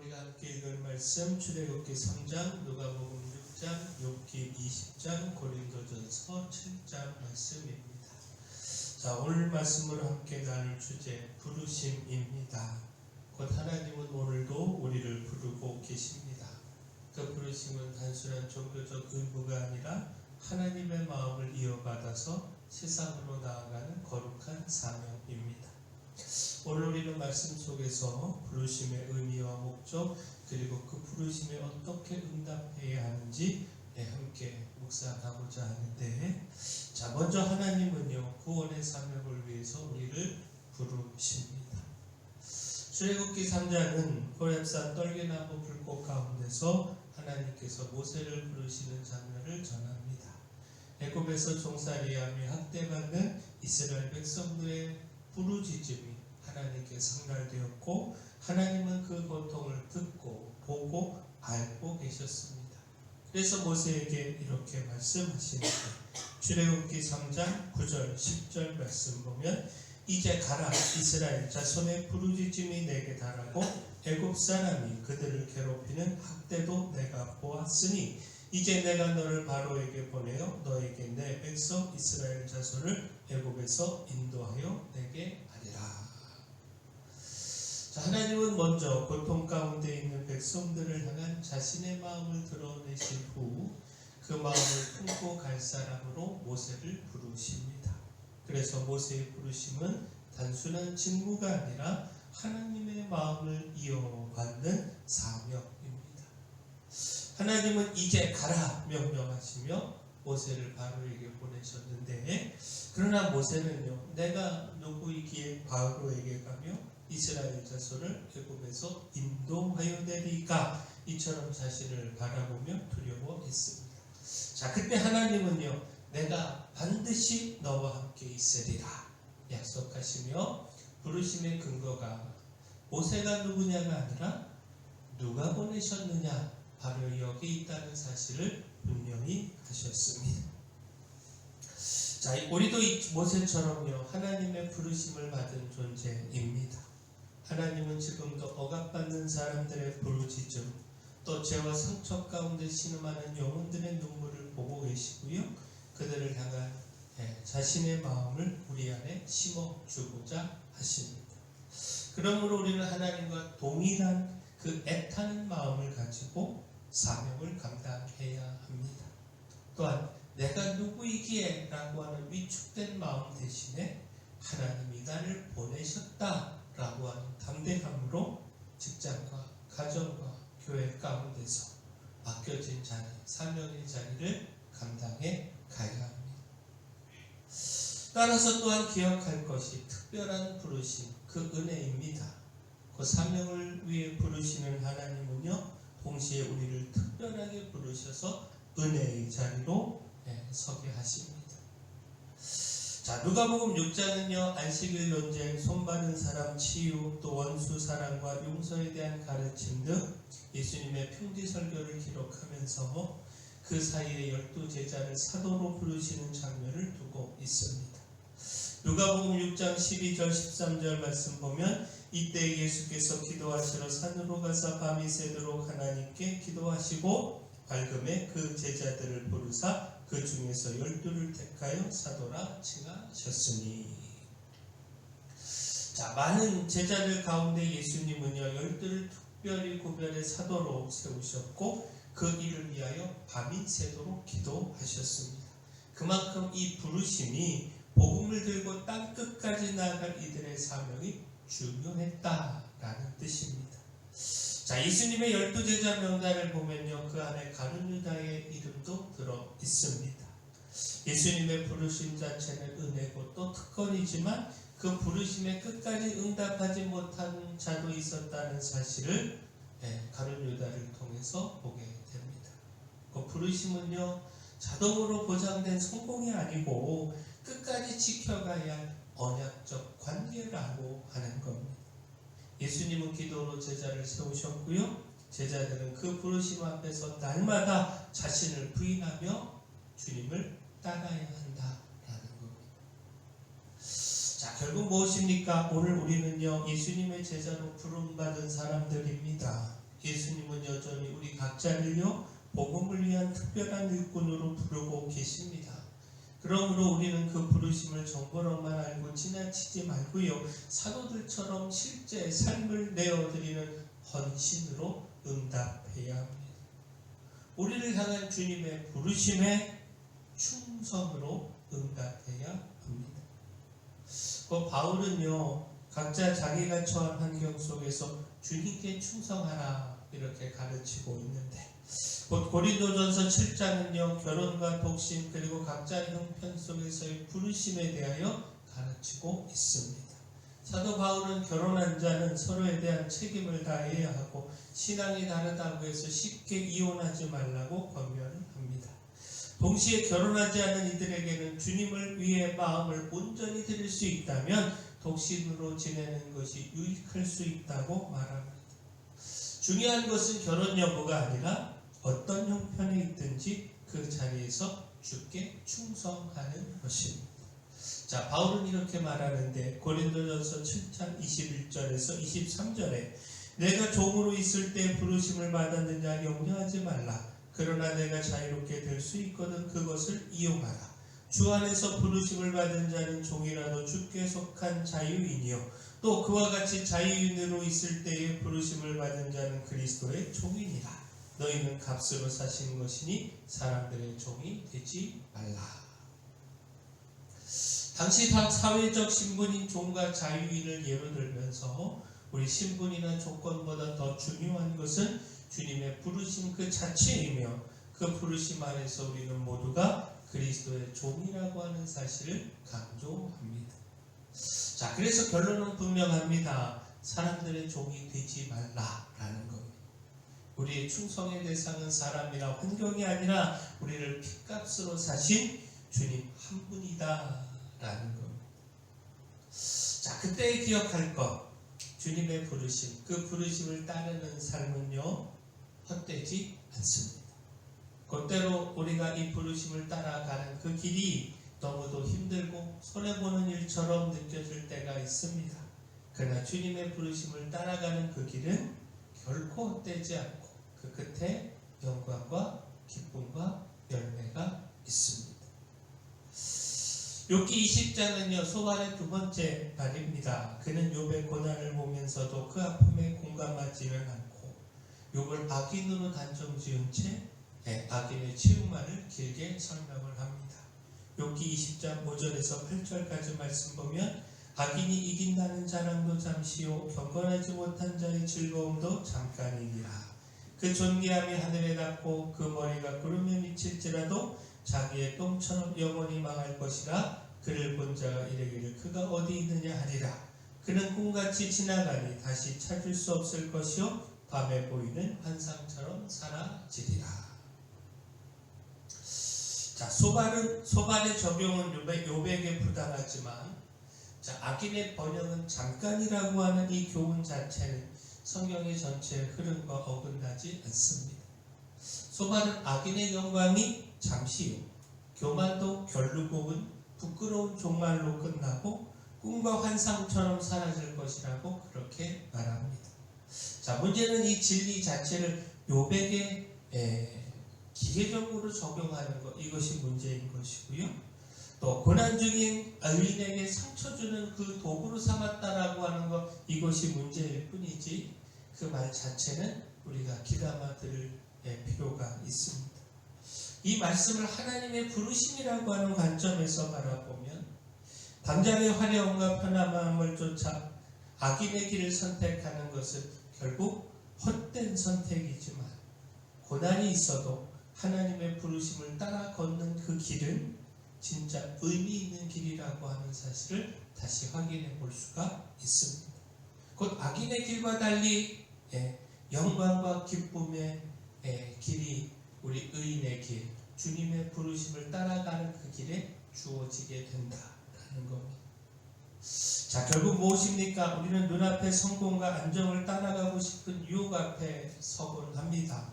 우리가 함께 읽을 말씀 출애굽기 3장, 누가복음 6장, 욥기 20장, 고린도전서 7장 말씀입니다. 자, 오늘 말씀으로 함께 나눌 주제 부르심입니다. 곧 하나님은 오늘도 우리를 부르고 계십니다. 그 부르심은 단순한 종교적 의무가 아니라 하나님의 마음을 이어받아서 세상으로 나아가는 거룩한 사명입니다. 오늘 우리는 말씀 속에서 부르심의 의미와 목적, 그리고 그 부르심에 어떻게 응답해야 하는지 함께 묵상하고자 하는데, 자, 먼저 하나님은요, 구원의 사명을 위해서 우리를 부르십니다. 출애굽기 3장은 호렙산 떨기나무 불꽃 가운데서 하나님께서 모세를 부르시는 장면을 전합니다. 애굽에서 종살이하며 학대받는 이스라엘 백성들의 부르짖음이 하나님께 상달되었고, 하나님은 그 고통을 듣고 보고 알고 계셨습니다. 그래서 모세에게 이렇게 말씀하시는데, 출애굽기 3장 9절 10절 말씀 보면, 이제 가라, 이스라엘 자손의 부르짖음이 내게 달하고 애굽 사람이 그들을 괴롭히는 학대도 내가 보았으니 이제 내가 너를 바로에게 보내어 너에게 내 백성 이스라엘 자손을 애굽에서 인도하여 내게 하리라. 자, 하나님은 먼저 고통 가운데 있는 백성들을 향한 자신의 마음을 드러내신 후 그 마음을 품고 갈 사람으로 모세를 부르십니다. 그래서 모세의 부르심은 단순한 직무가 아니라 하나님의 마음을 이어받는 사명입니다. 하나님은 이제 가라 명령하시며 모세를 바로에게 보내셨는데, 그러나 모세는요, 내가 누구이기에 바로에게 가며 이스라엘 자손을 애굽에서 인도하여 내리까, 이처럼 자신을 바라보며 두려워했습니다. 자, 그때 하나님은요, 내가 반드시 너와 함께 있으리라 약속하시며, 부르심의 근거가 모세가 누구냐가 아니라 누가 보내셨느냐, 바로 여기 있다는 사실을 분명히 하셨습니다. 자, 우리도 모세처럼요, 하나님의 부르심을 받은 존재입니다. 하나님은 지금도 억압받는 사람들의 부르짖음, 또 죄와 상처 가운데 신음하는 영혼들의 눈물을 보고 계시고요, 그들을 향한 자신의 마음을 우리 안에 심어주고자 하십니다. 그러므로 우리는 하나님과 동일한 그 애타는 마음을 가지고 사명을 감당해야 합니다. 또한 내가 누구이기에 라고 하는 위축된 마음 대신에 하나님이 나를 보내셨다 라고 하는 담대함으로 직장과 가정과 교회 가운데서 맡겨진 자리, 사명의 자리를 감당해 가야 합니다. 따라서 또한 기억할 것이 특별한 부르심, 그 은혜입니다. 그 사명을 위해 부르시는 하나님은요, 동시에 우리를 특별하게 부르셔서 은혜의 자리로 서게 하십니다. 자, 누가복음 6장은요, 안식일 논쟁, 손받은 사람 치유, 또 원수 사랑과 용서에 대한 가르침 등 예수님의 평지 설교를 기록하면서 그 사이에 12제자를 사도로 부르시는 장면을 두고 있습니다. 누가복음 6장 12절 13절 말씀 보면, 이때 예수께서 기도하시러 산으로 가사 밤이 새도록 하나님께 기도하시고 밝음에 그 제자들을 부르사 그 중에서 12를 택하여 사도라 칭하셨으니. 자, 많은 제자들 가운데 예수님은요, 12를 특별히 구별해 사도로 세우셨고 그 일을 위하여 밤이 새도록 기도하셨습니다. 그만큼 이 부르심이 복음을 들고 땅끝까지 나아갈 이들의 사명이 중요했다라는 뜻입니다. 자, 예수님의 12제자 명단을 보면요, 그 안에 가룟 유다의 이름도 들어 있습니다. 예수님의 부르심 자체는 은혜고 또 특권이지만 그 부르심에 끝까지 응답하지 못한 자도 있었다는 사실을 가룟 유다를 통해서 보게 됩니다. 그 부르심은요, 자동으로 보장된 성공이 아니고 끝까지 지켜가야 할 언약적 관계라고 하는 겁니다. 예수님은 기도로 제자를 세우셨고요, 제자들은 그 부르심 앞에서 날마다 자신을 부인하며 주님을 따라야 한다라는 겁니다. 자, 결국 무엇입니까? 오늘 우리는요, 예수님의 제자로 부름받은 사람들입니다. 예수님은 여전히 우리 각자를요 복음을 위한 특별한 일꾼으로 부르고 계십니다. 그러므로 우리는 그 부르심을 정보로만 알고 지나치지 말고요, 사도들처럼 실제 삶을 내어드리는 헌신으로 응답해야 합니다. 우리를 향한 주님의 부르심에 충성으로 응답해야 합니다. 바울은요 각자 자기가 처한 환경 속에서 주님께 충성하라 이렇게 가르치고 있는데, 곧 고린도전서 7장은요 결혼과 독신 그리고 각자 형편 속에서의 부르심에 대하여 가르치고 있습니다. 사도 바울은 결혼한 자는 서로에 대한 책임을 다해야 하고 신앙이 다르다고 해서 쉽게 이혼하지 말라고 권면을 합니다. 동시에 결혼하지 않은 이들에게는 주님을 위해 마음을 온전히 드릴 수 있다면 독신으로 지내는 것이 유익할 수 있다고 말합니다. 중요한 것은 결혼 여부가 아니라 어떤 형편에 있든지 그 자리에서 주께 충성하는 것입니다. 자, 바울은 이렇게 말하는데 고린도전서 7장 21절에서 23절에 내가 종으로 있을 때 부르심을 받았느냐 염려하지 말라. 그러나 내가 자유롭게 될 수 있거든 그것을 이용하라. 주 안에서 부르심을 받은 자는 종이라도 주께 속한 자유인이요 또 그와 같이 자유인으로 있을 때에 부르심을 받은 자는 그리스도의 종이니라. 너희는 값으로 사신 것이니 사람들의 종이 되지 말라. 당시 사회적 신분인 종과 자유인을 예로 들면서 우리 신분이나 조건보다 더 중요한 것은 주님의 부르심 그 자체이며 그 부르심 안에서 우리는 모두가 그리스도의 종이라고 하는 사실을 강조합니다. 자, 그래서 결론은 분명합니다. 사람들의 종이 되지 말라라는 겁니다. 우리의 충성의 대상은 사람이나 환경이 아니라 우리를 핏값으로 사신 주님 한 분이다라는 겁니다. 자, 그때 기억할 것, 주님의 부르심, 그 부르심을 따르는 삶은요 헛되지 않습니다. 그때로 우리가 이 부르심을 따라가는 그 길이 너무도 힘들고 손해보는 일처럼 느껴질 때가 있습니다. 그러나 주님의 부르심을 따라가는 그 길은 결코 헛되지 않고 그 끝에 영광과 기쁨과 열매가 있습니다. 욥기 20장은요 소발의 두 번째 말입니다. 그는 욥의 고난을 보면서도 그 아픔에 공감하지는 않고 욥을 악인으로 단정 지은 채 악인의 치유만을 길게 설명을 합니다. 욥기 20장 5절에서 8절까지 말씀 보면 악인이 이긴다는 자랑도 잠시요 경건하지 못한 자의 즐거움도 잠깐이니라. 그 존귀함이 하늘에 닿고 그 머리가 구름에 미칠지라도 자기의 똥처럼 영원히 망할 것이라. 그를 본 자가 이르기를 그가 어디 있느냐 하리라. 그는 꿈같이 지나가니 다시 찾을 수 없을 것이요 밤에 보이는 환상처럼 사라지리라. 자, 소발의 적용은 욥에게 부당하지만 악인의 번영은 잠깐이라고 하는 이 교훈 자체는 성경의 전체 흐름과 어긋나지 않습니다. 소발은 악인의 영광이 잠시요 교만도 결국은 부끄러운 종말로 끝나고 꿈과 환상처럼 사라질 것이라고 그렇게 말합니다. 자, 문제는 이 진리 자체를 욥에게 기계적으로 적용하는 것, 이것이 문제인 것이고요. 또 고난 중인 의인에게 상처 주는 그 도구로 삼았다라고 하는 것, 이것이 문제일 뿐이지 그 말 자체는 우리가 귀담아 들을 필요가 있습니다. 이 말씀을 하나님의 부르심이라고 하는 관점에서 바라보면 당장의 화려함과 편안함을 쫓아 악인의 길을 선택하는 것은 결국 헛된 선택이지만 고난이 있어도 하나님의 부르심을 따라 걷는 그 길은 진짜 의미 있는 길이라고 하는 사실을 다시 확인해 볼 수가 있습니다. 곧 악인의 길과 달리 영광과 기쁨의 길이 우리 의인의 길, 주님의 부르심을 따라가는 그 길에 주어지게 된다라는 겁니다. 자, 결국 무엇입니까? 우리는 눈앞의 성공과 안정을 따라가고 싶은 유혹 앞에 서곤 합니다.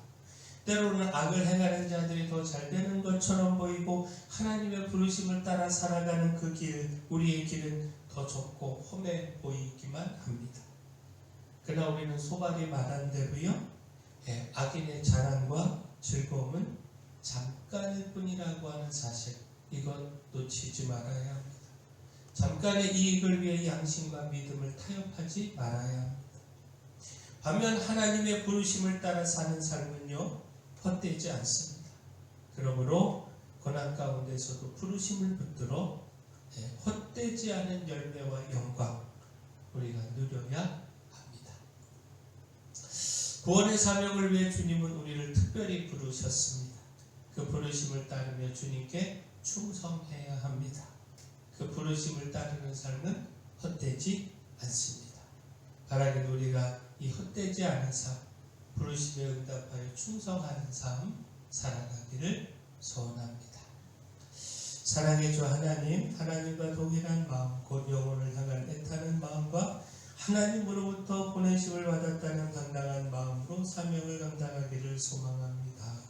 때로는 악을 행하는 자들이 더 잘 되는 것처럼 보이고 하나님의 부르심을 따라 살아가는 그 길, 우리의 길은 더 좁고 험해 보이기만 합니다. 그러나 우리는 소발이 말한 대로요 악인의 자랑과 즐거움은 잠깐일 뿐이라고 하는 사실, 이건 놓치지 말아야 합니다. 잠깐의 이익을 위해 양심과 믿음을 타협하지 말아야 합니다. 반면 하나님의 부르심을 따라 사는 삶은요, 헛되지 않습니다. 그러므로 고난 가운데서도 부르심을 붙들어 헛되지 않은 열매와 영광 우리가 누려야 합니다. 구원의 사명을 위해 주님은 우리를 특별히 부르셨습니다. 그 부르심을 따르며 주님께 충성해야 합니다. 그 부르심을 따르는 삶은 헛되지 않습니다. 바라기는 우리가 이 헛되지 않은 삶, 부르심에 응답하여 충성하는 삶 살아가기를 소원합니다. 사랑의 주 하나님, 하나님과 동일한 마음, 곧 영혼을 향한 애타는 마음과 하나님으로부터 보내심을 받았다는 당당한 마음으로 사명을 감당하기를 소망합니다.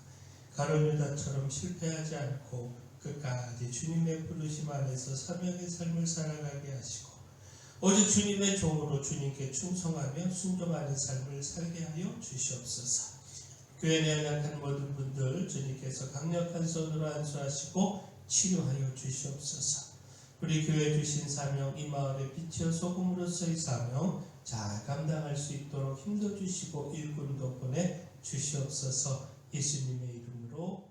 가룟 유다처럼 실패하지 않고 끝까지 주님의 부르심 안에서 사명의 삶을 살아가게 하시고 오직 주님의 종으로 주님께 충성하며 순종하는 삶을 살게 하여 주시옵소서. 교회 내 연약한 모든 분들 주님께서 강력한 손으로 안수하시고 치료하여 주시옵소서. 우리 교회 주신 사명, 이 마을의 빛이요 소금으로서의 사명 잘 감당할 수 있도록 힘도 주시고 일꾼도 보내 주시옵소서. 예수님의 이름으로